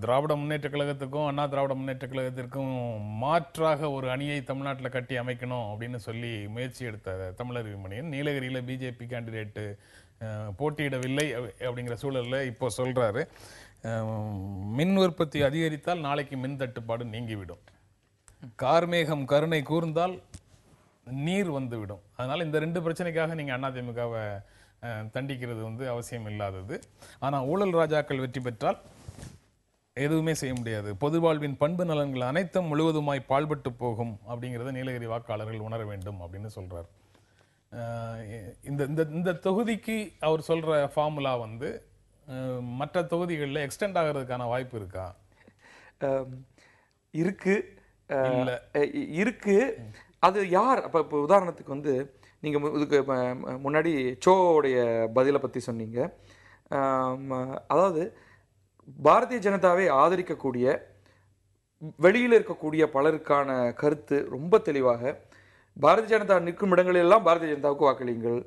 திராவிட முன்னேற்ற கழகத்துக்கும் அண்ணா திராவிட முன்னேற்ற கழகத்திற்கும் மாற்றாக ஒரு அணியை தமிழ்நாட்டில் கட்டி அமைக்கணும் அப்படின்னு சொல்லி முயற்சி எடுத்த தமிழறிவு மணியன் நீலகிரியில் பிஜேபி கேண்டிடேட்டு போட்டியிடவில்லை அப்படிங்கிற சூழலில் இப்போ சொல்றாரு, மின் உற்பத்தி அதிகரித்தால் நாளைக்கு மின் தட்டுப்பாடு நீங்கிவிடும், கார்மேகம் கருணை கூர்ந்தால் நீர் வந்துவிடும். அதனால இந்த ரெண்டு பிரச்சனைக்காக நீங்க அதிமுகவை தண்டிக்கிறது அவசியம் இல்லாதது. ஆனா ஊழல் ராஜாக்கள் வெற்றி பெற்றால் எதுவுமே செய்ய முடியாது. பொது வாழ்வின் பண்பு நலன்கள் அனைத்தும் முழுவதுமாய் பாழ்பட்டு போகும் அப்படிங்கிறத நீலகிரி வாக்காளர்கள் உணர வேண்டும் அப்படின்னு சொல்றார். இந்த தொகுதிக்கு அவர் சொல்ற ஃபார்முலா மற்ற தொகுதிகளில் எக்ஸ்டெண்ட் ஆகிறதுக்கான வாய்ப்பு இருக்கா? இருக்கு. அது யார்? இப்போ உதாரணத்துக்கு நீங்கள் இதுக்கு முன்னாடி சோவுடைய பதிலை பற்றி சொன்னீங்க. அதாவது பாரதிய ஜனதாவை ஆதரிக்கக்கூடிய வெளியில் இருக்கக்கூடிய பலருக்கான கருத்து ரொம்ப தெளிவாக, பாரதிய ஜனதா நிற்கும் இடங்களெல்லாம் பாரதிய ஜனதாவுக்கு வாக்களியுங்கள்,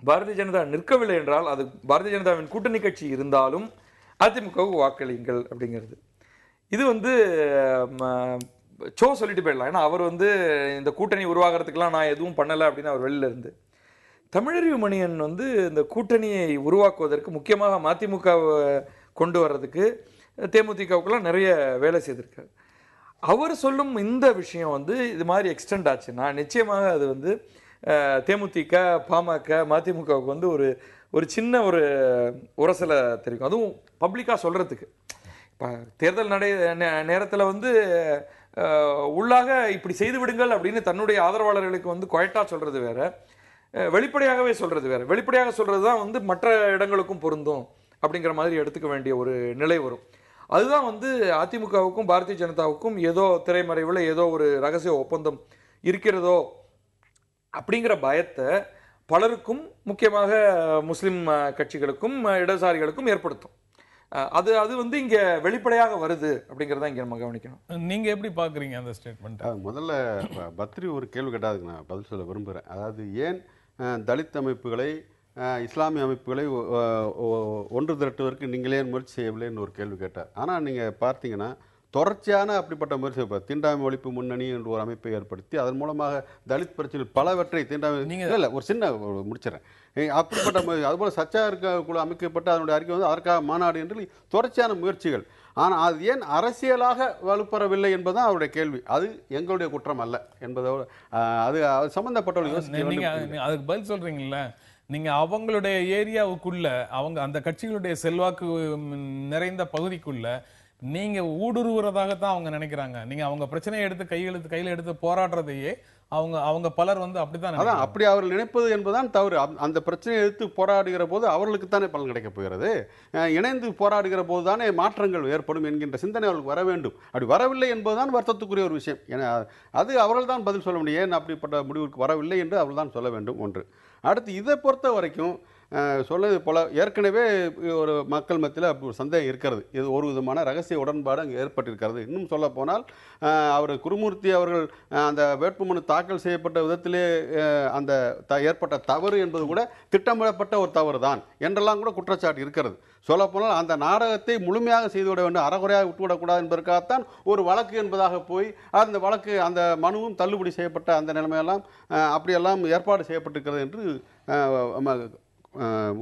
பாரதிய ஜனதா நிற்கவில்லை என்றால் அது பாரதிய ஜனதாவின் கூட்டணி கட்சி இருந்தாலும் அதிமுகவுக்கு வாக்களியுங்கள் அப்படிங்கிறது. இது சோ சொல்லிட்டு போயிடலாம். ஏன்னா அவர் இந்த கூட்டணி உருவாகிறதுக்கெல்லாம் நான் எதுவும் பண்ணலை அப்படின்னு அவர் வெளியில இருந்து. தமிழறிவு மணியன் இந்த கூட்டணியை உருவாக்குவதற்கு முக்கியமாக மதிமுகவை கொண்டு வர்றதுக்கு தேமுதிகவுக்கெல்லாம் நிறைய வேலை செய்திருக்காரு. அவர் சொல்லும் இந்த விஷயம் இது மாதிரி எக்ஸ்டெண்ட் ஆச்சுன்னா நிச்சயமாக அது தேமுதிக, பாமக, மதிமுகவுக்கு ஒரு சின்ன ஒரு உரசலை தெரியும். அதுவும் பப்ளிக்காக சொல்கிறதுக்கு. இப்போ தேர்தல் நேரத்தில் உள்ளாக இப்படி செய்து விடுங்கள் அப்படின்னு தன்னுடைய ஆதரவாளர்களுக்கு குவைட்டா சொல்கிறது வேற, வெளிப்படையாகவே சொல்கிறது வேற. வெளிப்படையாக சொல்கிறது தான் மற்ற இடங்களுக்கும் பொருந்தும் அப்படிங்கிற மாதிரி எடுத்துக்க வேண்டிய ஒரு நிலை வரும். அதுதான் அதிமுகவுக்கும் பாரதிய ஜனதாவுக்கும் ஏதோ திரைமறைவில் ஏதோ ஒரு ரகசிய ஒப்பந்தம் இருக்கிறதோ அப்படிங்கிற பயத்தை பலருக்கும், முக்கியமாக முஸ்லிம் கட்சிகளுக்கும் இடதுசாரிகளுக்கும் ஏற்படுத்தும். அது இங்க வெளிப்படையாக வருது அப்படிங்கறத இங்க நம்ம கவனிக்கணும். நீங்க எப்படி பாக்குறீங்க அந்த ஸ்டேட்மெண்ட்? முதல்ல பத்ரி ஒரு கேள்வி கேட்டாதுக்கு நான் பதில் சொல்ல விரும்புகிறேன். அதாவது ஏன் தலித் அமைப்புகளை, இஸ்லாமிய அமைப்புகளை ஒன்று திரட்டுவதற்கு நீங்களே முயற்சி செய்யவில்லைன்னு ஒரு கேள்வி கேட்டார். ஆனால் நீங்கள் பார்த்தீங்கன்னா தொடர்ச்சியான அப்படிப்பட்ட முயற்சி, இப்போ தீண்டாமை ஒழிப்பு முன்னணி என்று ஒரு அமைப்பை ஏற்படுத்தி அதன் மூலமாக தலித் பிரச்சனைகள் பலவற்றை தீண்டாமை இல்லை ஒரு சின்ன முடிச்சிடறேன் அப்படிப்பட்ட அதுபோல் சச்சார் குழு அமைக்கப்பட்டு அதனுடைய அறிக்கை அதற்காக மாநாடு என்று தொடர்ச்சியான முயற்சிகள். ஆனால் அது ஏன் அரசியலாக வலுப்பெறவில்லை என்பதுதான் அவருடைய கேள்வி. அது எங்களுடைய குற்றம் அல்ல என்பதோடு அது சம்பந்தப்பட்டவர்கள் நீங்கள் அதுக்கு பதில் சொல்றீங்கல்ல. நீங்க அவங்களுடைய ஏரியாவுக்குள்ள, அந்த கட்சிகளுடைய செல்வாக்கு நிறைந்த பகுதிக்குள்ள நீங்க ஊடுருவுறதாகத்தான் அவங்க நினைக்கிறாங்க. நீங்க அவங்க பிரச்சனையை எடுத்து கையில எடுத்து போராடுறதையே அவங்க பலர் அப்படித்தான். அதான் அப்படி அவர்கள் நினைப்பது என்பதுதான் தவறு. அந்த பிரச்சனையை எடுத்து போராடுகிற போது அவர்களுக்கு தானே பலன் கிடைக்க போகிறது. இணைந்து போராடுகிற போது தானே மாற்றங்கள் ஏற்படும் என்கின்ற சிந்தனை அவர்களுக்கு வர வேண்டும். அப்படி வரவில்லை என்பதுதான் வருத்தத்துக்குரிய ஒரு விஷயம். ஏன்னா அது அவர்கள் தான் பதில் சொல்ல முடியும். ஏன் அப்படிப்பட்ட முடிவுக்கு வரவில்லை என்று அவர்கள் தான் சொல்ல வேண்டும். ஒன்று. அடுத்து இதை பொறுத்த வரைக்கும் சொன்னது போல ஏற்கனவே ஒரு மக்கள் மத்தியில் அப்படி ஒரு சந்தேகம் இருக்கிறது. இது ஒரு விதமான ரகசிய உடன்பாடு அங்கே ஏற்பட்டிருக்கிறது. இன்னும் சொல்ல போனால் அவர் குருமூர்த்தி அவர்கள் அந்த வேட்புமனு தாக்கல் செய்யப்பட்ட விதத்திலே அந்த ஏற்பட்ட தவறு என்பது கூட திட்டமிடப்பட்ட ஒரு தவறு தான் என்றெல்லாம் கூட குற்றச்சாட்டு இருக்கிறது. சொல்லப்போனால் அந்த நாடகத்தை முழுமையாக செய்துவிட வேண்டும், அறகுறையாக விட்டுவிடக்கூடாது என்பதற்காகத்தான் ஒரு வழக்கு என்பதாக போய் அந்த வழக்கு அந்த மனுவும் தள்ளுபடி செய்யப்பட்ட அந்த நிலைமையெல்லாம் அப்படியெல்லாம் ஏற்பாடு செய்யப்பட்டிருக்கிறது என்று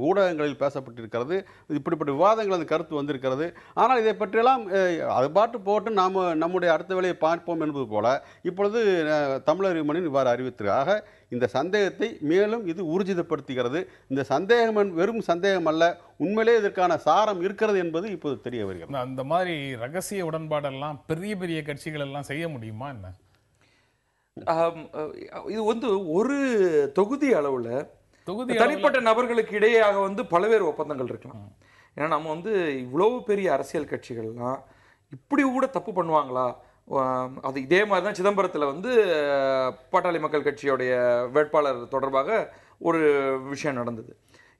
ஊடகங்களில் பேசப்பட்டிருக்கிறது. இப்படிப்பட்ட விவாதங்கள் அந்த கருத்து வந்திருக்கிறது. ஆனால் இதை பற்றியெல்லாம் அது பாட்டு போட்டு நாம் நம்முடைய அடுத்த வேலையை பார்ப்போம் என்பது போல இப்பொழுது தமிழறிவு மணியன் இவ்வாறு அறிவித்திருக்காக இந்த சந்தேகத்தை மேலும் இது ஊர்ஜிதப்படுத்துகிறது. இந்த சந்தேகம் வெறும் சந்தேகம் அல்ல, உண்மையிலே இதற்கான சாரம் இருக்கிறது என்பது இப்போது தெரிய வருகிறது. அந்த மாதிரி ரகசிய உடன்பாடெல்லாம் பெரிய பெரிய கட்சிகள் எல்லாம் செய்ய முடியுமா என்ன? இது ஒரு தொகுதி அளவில் தனிப்பட்ட நபர்களுக்கு இடையாக பல்வேறு ஒப்பந்தங்கள் இருக்கலாம். ஏன்னா நம்ம இவ்வளவு பெரிய அரசியல் கட்சிகள்லாம் இப்படி கூட தப்பு பண்ணுவாங்களா? அது இதே மாதிரி தான் சிதம்பரத்தில் பாட்டாளி மக்கள் கட்சியோடைய வேட்பாளர் தொடர்பாக ஒரு விஷயம் நடந்தது.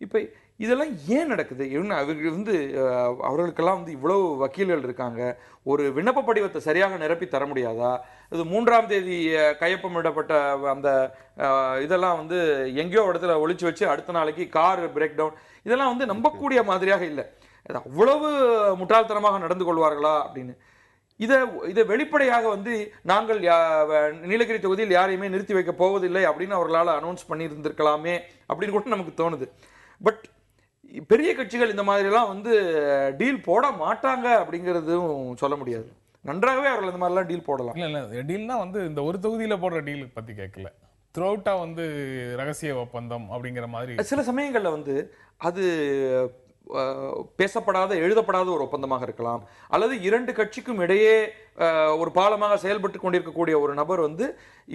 இப்போ இதெல்லாம் ஏன் நடக்குது? அவர்களுக்கெல்லாம் இவ்வளவு வக்கீல்கள் இருக்காங்க, ஒரு விண்ணப்ப படிவத்தை சரியாக நிரப்பி தர முடியாதா? இது 3ஆம் தேதி கையொப்பமிடப்பட்ட அந்த இதெல்லாம் எங்கேயோ இடத்துல ஒளிச்சு வச்சு அடுத்த நாளைக்கு கார் பிரேக் டவுன், இதெல்லாம் நம்பக்கூடிய மாதிரியாக இல்லை. அது அவ்வளவு முட்டாள்தனமாக நடந்து கொள்வார்களா அப்படின்னு. இதை வெளிப்படையாக வந்து நாங்கள் நீலகிரி தொகுதியில் யாரையுமே நிறுத்தி வைக்க போவதில்லை அப்படின்னு அவர்களால் அனௌன்ஸ் பண்ணியிருந்திருக்கலாமே அப்படின்னு கூட நமக்கு தோணுது. பட் பெரிய கட்சிகள் இந்த மாதிரிலாம் வந்து டீல் போட மாட்டாங்க அப்படிங்கிறதும் சொல்ல முடியாது. நன்றாகவே அவர்கள் இந்த மாதிரிலாம் டீல் போடலாம். இல்லை டீல்னா வந்து இந்த ஒரு தொகுதியில் போடுற டீல் பற்றி கேட்கல, த்ரூஅவுட்டா வந்து ரகசிய ஒப்பந்தம் அப்படிங்கிற மாதிரி சில சமயங்களில் வந்து அது பேசப்படாத எழுதப்படாத ஒரு ஒப்பந்தமாக இருக்கலாம், அல்லது இரண்டு கட்சிக்கும் இடையே ஒரு பாலமாக செயல்பட்டு கொண்டிருக்கக்கூடிய ஒரு நபர் வந்து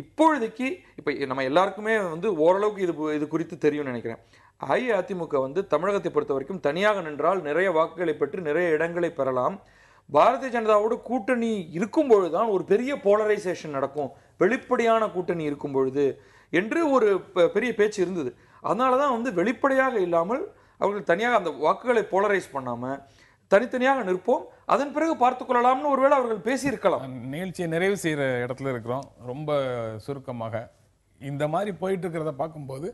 இப்பொழுதைக்கு இப்போ நம்ம எல்லாருக்குமே வந்து ஓரளவுக்கு இது குறித்து தெரியும் நினைக்கிறேன். அஇஅதிமுக வந்து தமிழகத்தை பொறுத்த வரைக்கும் தனியாக நின்றால் நிறைய வாக்குகளை பெற்று நிறைய இடங்களை பெறலாம். பாரதிய ஜனதாவோட கூட்டணி இருக்கும் பொழுதுதான் ஒரு பெரிய போலரைசேஷன் நடக்கும், வெளிப்படையான கூட்டணி இருக்கும் பொழுது என்று ஒரு பெரிய பேச்சு இருந்தது. அதனால தான் வந்து வெளிப்படையாக இல்லாமல் அவர்கள் தனியாக அந்த வாக்குகளை போலரைஸ் பண்ணாம தனித்தனியாக நிற்போம், அதன் பிறகு பார்த்துக் கொள்ளலாம்னு ஒருவேளை அவர்கள் பேசியிருக்கலாம். நிகழ்ச்சியை நிறைவு செய்கிற இடத்துல இருக்கிறோம். ரொம்ப சுருக்கமாக இந்த மாதிரி போயிட்டு இருக்கிறத பார்க்கும்போது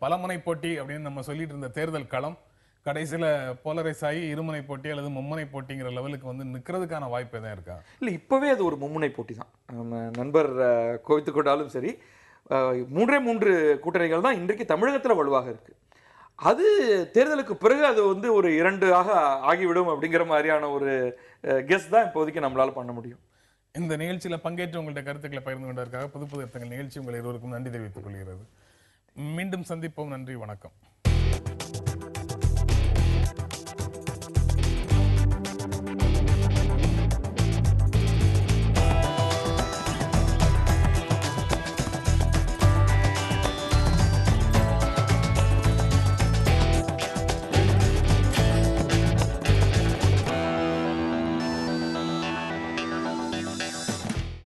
பலமுனை போட்டி அப்படின்னு நம்ம சொல்லிட்டு இருந்த தேர்தல் களம் கடைசியில் போலரைஸ் ஆகி இருமுனை போட்டி அல்லது மும்முனை போட்டிங்கிற லெவலுக்கு வந்து நிற்கிறதுக்கான வாய்ப்பு தான் இருக்கா? இல்லை, இப்போவே அது ஒரு மும்முனை போட்டி தான். நம்ம நண்பர் கோவித்து கொண்டாலும் சரி, 3 கூட்டணிகள் தான் இன்றைக்கு தமிழகத்தில் வலுவாக இருக்கு. அது தேர்தலுக்கு பிறகு அது வந்து ஒரு 2 ஆகிவிடும் அப்படிங்கிற மாதிரியான ஒரு கெஸ் தான் இப்போதைக்கு நம்மளால பண்ண முடியும். இந்த நிகழ்ச்சியில் பங்கேற்று உங்கள்கிட்ட கருத்துக்களை பகிர்ந்து கொண்டதற்காக புது புது நிகழ்ச்சி உங்கள் இருவருக்கும் நன்றி தெரிவித்துக் கொள்கிறது. மீண்டும் சந்திப்போம். நன்றி, வணக்கம்.